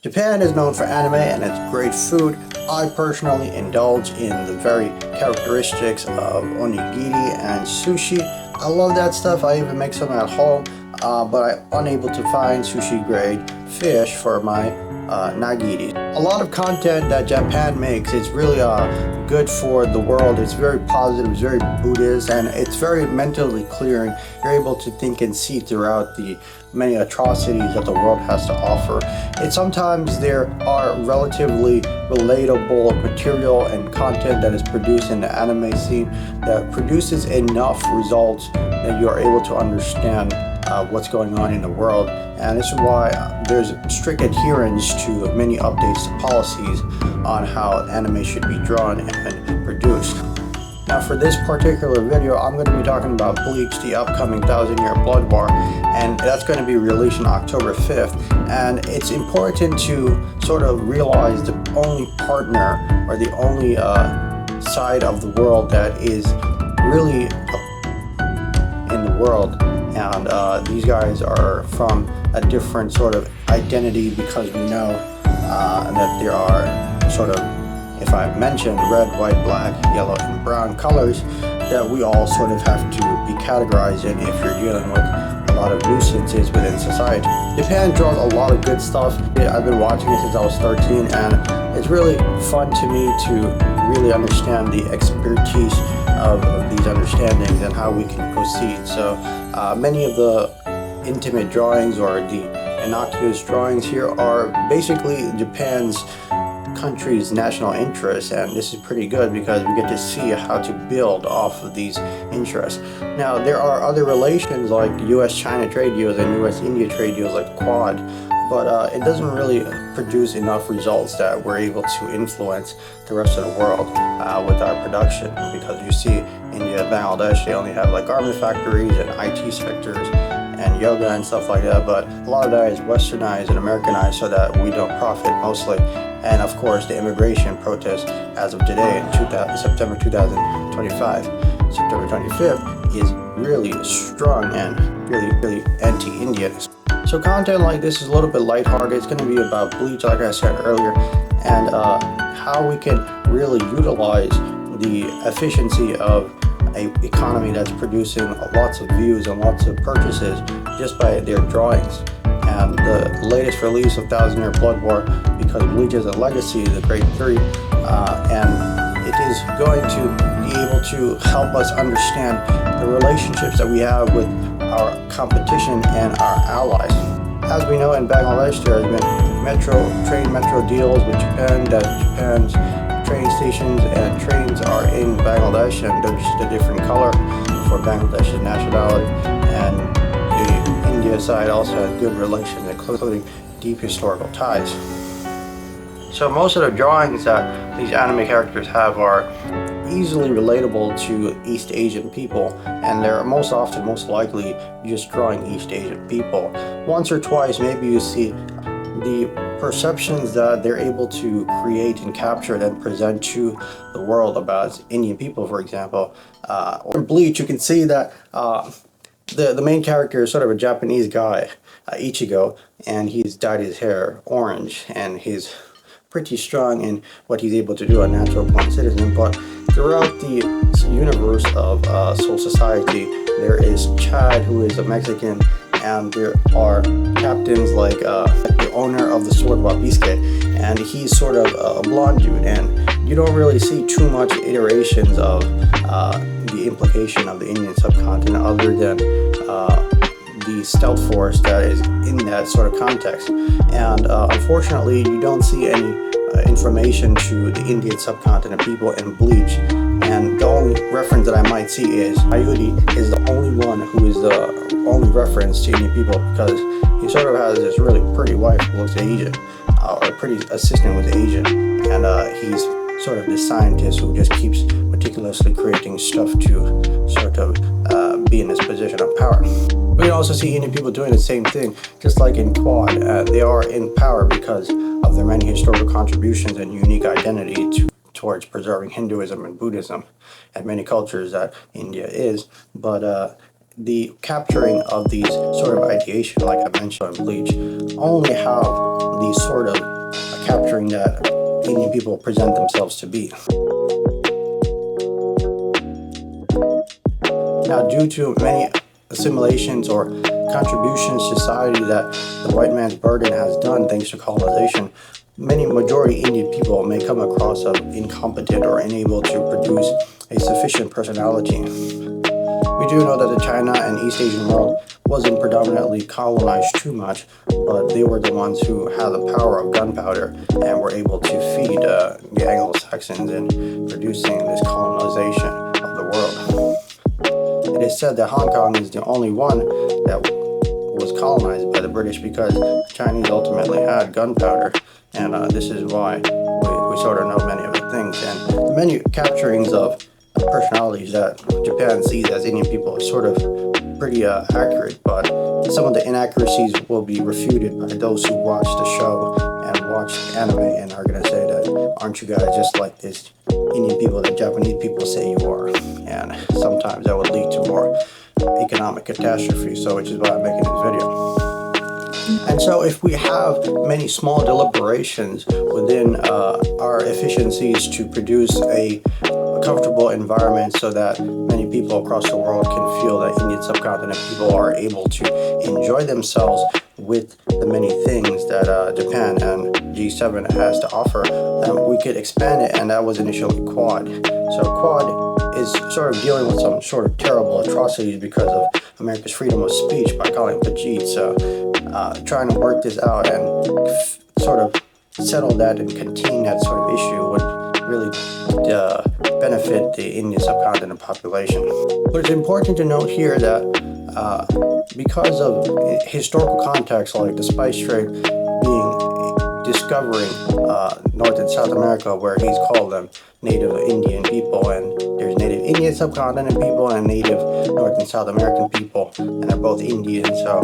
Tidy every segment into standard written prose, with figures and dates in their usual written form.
Japan is known for anime and its great food. I personally indulge in the very characteristics of onigiri and sushi. I love that stuff. I even make some at home, but I'm unable to find sushi grade fish for my nagiri. A lot of content that Japan makes is really good for the world. It's very positive, it's very Buddhist, and it's very mentally clearing. You're able to think and see throughout the many atrocities that the world has to offer. And sometimes there are relatively relatable material and content that is produced in the anime scene that produces enough results that you are able to understand what's going on in the world. And this is why there's strict adherence to many updates to policies on how anime should be drawn and produced. Now for this particular video, I'm going to be talking about Bleach, the upcoming 1000-year blood war, and that's going to be released on October 5th. And it's important to sort of realize the only partner or the only side of the world that is really in the world. And these guys are from a different sort of identity because we know that there are sort of, if I mention red, white, black, yellow, and brown colors that we all sort of have to be categorized in if you're dealing with a lot of nuisances within society. Japan draws a lot of good stuff. I've been watching it since I was 13, and it's really fun to me to really understand the expertise of these understandings and how we can proceed. So many of the intimate drawings or the innocuous drawings here are basically Japan's country's national interests, and this is pretty good because we get to see how to build off of these interests. Now there are other relations like US-China trade deals and US-India trade deals like Quad, but it doesn't really produce enough results that we're able to influence the rest of the world with our production, because you see India and Bangladesh, they only have like garment factories and IT sectors and yoga and stuff like that, but a lot of that is westernized and Americanized so that we don't profit mostly. And of course the immigration protest as of today in September 2025, September 25th is really strong and really anti-Indian. So content like this is a little bit lighthearted. It's going to be about Bleach, like I said earlier, and how we can really utilize the efficiency of an economy that's producing lots of views and lots of purchases just by their drawings. And the latest release of 1000-year blood war, because Bleach is a legacy, is a great theory, and it is going to be able to help us understand the relationships that we have with our competition and our allies. As we know, in Bangladesh there has been metro deals with Japan, that Japan's train stations and trains are in Bangladesh, and they're just a different color for Bangladesh's nationality. And the India side also has good relations, including deep historical ties. So most of the drawings that these anime characters have are easily relatable to East Asian people, and they're most likely just drawing East Asian people. Once or twice maybe you see the perceptions that they're able to create and capture and present to the world about Indian people, for example. In Bleach you can see that the main character is sort of a Japanese guy, Ichigo, and he's dyed his hair orange, and he's pretty strong in what he's able to do, a natural born citizen. But throughout the universe of Soul Society, there is Chad, who is a Mexican, and there are captains like the owner of the sword Wabisuke, and he's sort of a blonde dude, and you don't really see too much iterations of the implication of the Indian subcontinent other than the stealth force that is in that sort of context. And unfortunately you don't see any information to the Indian subcontinent people in Bleach, and the only reference that I might see is Ayuri is the only one who is the only reference to Indian people, because he sort of has this really pretty wife who looks Asian, or a pretty assistant who's Asian, and he's sort of this scientist who just keeps meticulously creating stuff to sort of be in this position of power. We can also see Indian people doing the same thing, just like in Quad. They are in power because of their many historical contributions and unique identity towards preserving Hinduism and Buddhism and many cultures that India is. But the capturing of these sort of ideation, like I mentioned in Bleach, only have these sort of charactering that Indian people present themselves to be. Now, due to many assimilations or contributions to society that the white man's burden has done thanks to colonization, many majority Indian people may come across as incompetent or unable to produce a sufficient personality. We do know that the China and East Asian world wasn't predominantly colonized too much, but they were the ones who had the power of gunpowder and were able to feed the Anglo-Saxons in producing this colonization of the world. It is said that Hong Kong is the only one that was colonized by the British because the Chinese ultimately had gunpowder, and this is why we sort of know many of the things. And the many capturings of personalities that Japan sees as Indian people are sort of pretty accurate, but some of the inaccuracies will be refuted by those who watch the show and watch anime and are going to say that, aren't you guys just like this Indian people that Japanese people say you are? And sometimes that would lead to more economic catastrophe, so which is why I'm making this video. And so if we have many small deliberations within our efficiencies to produce a comfortable environment so that many people across the world can feel that Indian subcontinent people are able to enjoy themselves with the many things that Japan and G7 has to offer, we could expand it, and that was initially Quad. So Quad is sort of dealing with some sort of terrible atrocities because of America's freedom of speech by calling Bleach. So trying to work this out and sort of settle that and contain that sort of issue would really benefit the Indian subcontinent population. But it's important to note here that because of historical context, like the spice trade discovering North and South America, where he's called them native Indian people, and there's native Indian subcontinent people and native North and South American people, and they're both Indian. So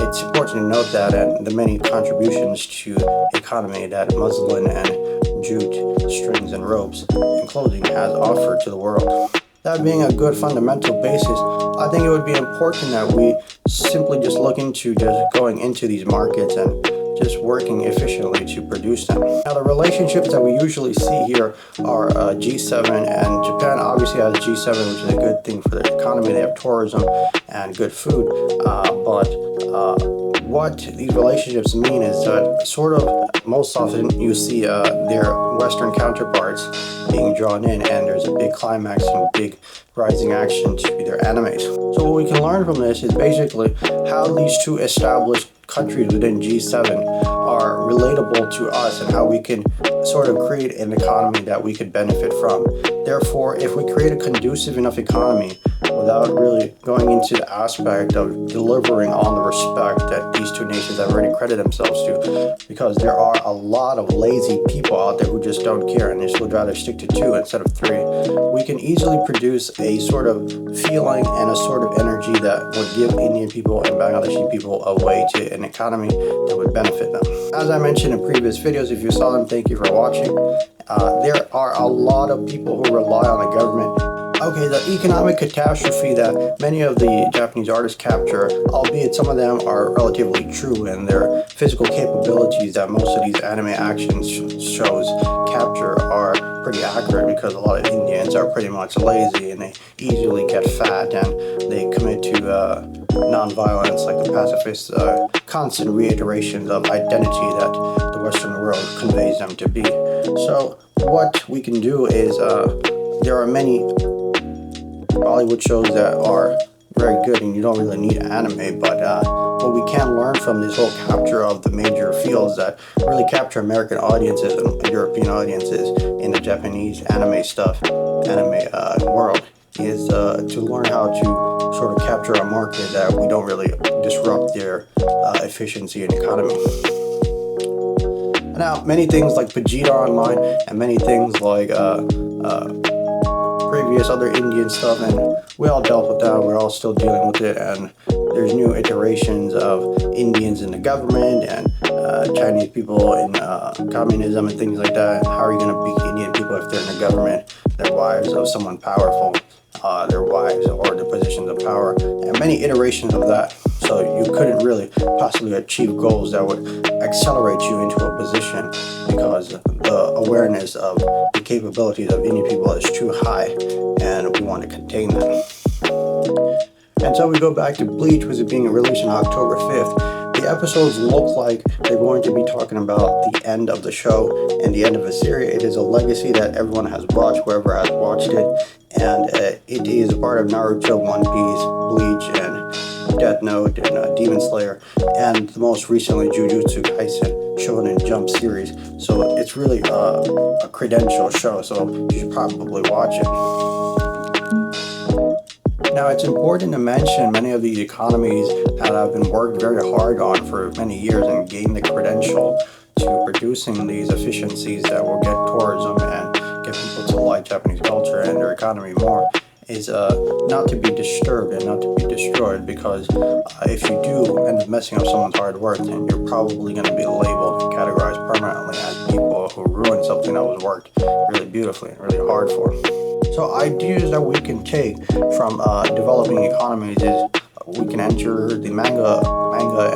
it's important to note that, and the many contributions to the economy that muslin and jute, strings and ropes and clothing has offered to the world. That being a good fundamental basis, I think it would be important that we simply just look into just going into these markets and just working efficiently to produce them. Now, the relationships that we usually see here are G7, and Japan obviously has G7, which is a good thing for their economy. They have tourism and good food, but what these relationships mean is that sort of most often you see their Western counterparts being drawn in, and there's a big climax and big rising action to their animes. So what we can learn from this is basically how these two established countries within G7 are relatable to us and how we can sort of create an economy that we could benefit from. Therefore, if we create a conducive enough economy without really going into the aspect of delivering on the respect that these two nations have already credited themselves to, because there are a lot of lazy people out there who just don't care and just would rather stick to 2 instead of 3, we can easily produce a sort of feeling and a sort of energy that would give Indian people and Bangladeshi people a way to an economy that would benefit them. As I mentioned in previous videos, if you saw them, thank you for watching. There are a lot of people who rely on the government. Okay, the economic catastrophe that many of the Japanese artists capture, albeit some of them are relatively true, and their physical capabilities that most of these anime action shows capture are pretty accurate, because a lot of Indians are pretty much lazy and they easily get fat and they commit to non-violence, like the pacifists' constant reiterations of identity that the Western world conveys them to be. So what we can do is there are many Bollywood shows that are very good and you don't really need anime, but what we can learn from this whole capture of the major fields that really capture American audiences and European audiences in the Japanese anime world is to learn how to sort of capture a market that we don't really disrupt their efficiency and economy. Now, many things like Vegeta Online and many things like previous other Indian stuff, and we all dealt with that, we're all still dealing with it, and there's new iterations of Indians in the government and Chinese people in communism and things like that. How are you going to beat Indian people if they're in the government? They're wives of someone powerful, their wives or the positions of power, and many iterations of that. So you couldn't really possibly achieve goals that would accelerate you into a position, because because the awareness of the capabilities of Indian people is too high, and we want to contain that. And so we go back to Bleach, with it being released on October 5th. The episodes look like they're going to be talking about the end of the show and the end of a series. It is a legacy that everyone has watched, whoever has watched it, and it is a part of Naruto, One Piece, Bleach, and Death Note, and Demon Slayer, and the most recently Jujutsu Kaisen Shonen Jump series. So it's really a credential show, so you should probably watch it. Now, it's important to mention many of these economies that have been worked very hard on for many years and gained the credential to producing these efficiencies that will get tourism and get people to like Japanese culture and their economy more, is not to be disturbed and not to be destroyed, because if you do end up messing up someone's hard work, then you're probably going to be labeled and categorized permanently as people who ruined something that was worked really beautifully and really hard for. So ideas that we can take from developing economies is we can enter the manga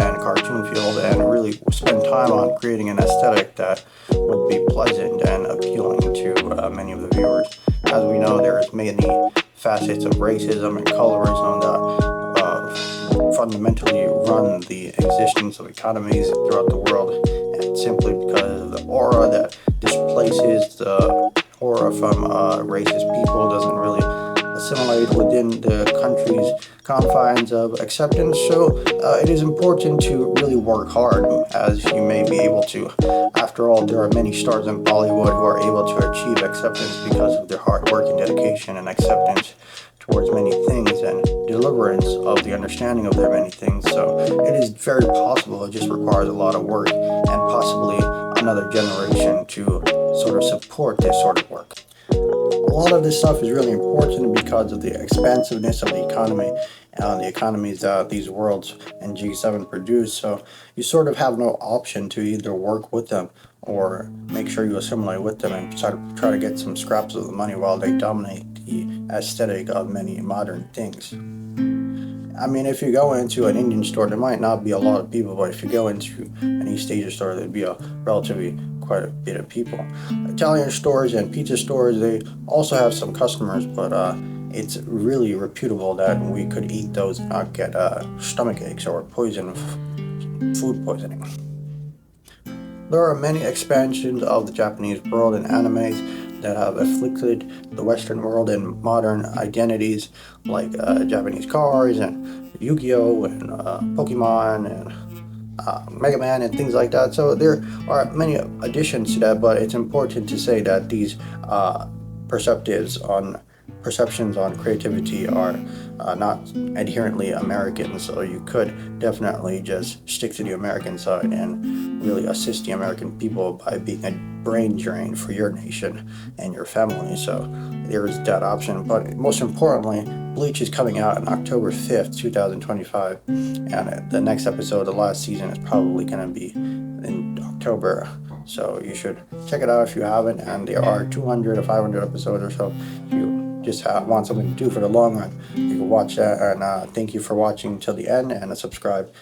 and cartoon field and really spend time on creating an aesthetic that would be pleasant and appealing to many of the viewers. As we know, there's many facets of racism and colorism that fundamentally run the existence of economies throughout the world, and simply because of the aura that displaces the aura from racist people doesn't really assimilate within the country's confines of acceptance. So it is important to really work hard, as you may be able to. After all, there are many stars in Bollywood who are able to achieve acceptance because of their hard work and dedication and acceptance towards many things and deliverance of the understanding of their many things. So it is very possible. It just requires a lot of work and possibly another generation to sort of support this sort of work. A lot of this stuff is really important because of the expansiveness of the economy and the economies that these worlds and G7 produce. So you sort of have no option to either work with them or make sure you assimilate with them and try to get some scraps of the money while they dominate the aesthetic of many modern things. I mean, if you go into an Indian store, there might not be a lot of people, but if you go into an East Asia store, there'd be a relatively quite a bit of people. Italian stores and pizza stores, they also have some customers, but it's really reputable that we could eat those and not get stomach aches or food poisoning. There are many expansions of the Japanese world and animes that have afflicted the Western world in modern identities, like Japanese cars and Yu-Gi-Oh! And Pokemon and Mega Man and things like that. So there are many additions to that, but it's important to say that these perceptions on creativity are not inherently American, so you could definitely just stick to the American side and really assist the American people by being a brain drain for your nation and your family. So there's that option. But most importantly, Bleach is coming out on October 5th, 2025, and the next episode, the last season, is probably going to be in October. So you should check it out if you haven't, and there are 200 or 500 episodes or so. If you just want something to do for the long run, you can watch that. And thank you for watching till the end, and subscribe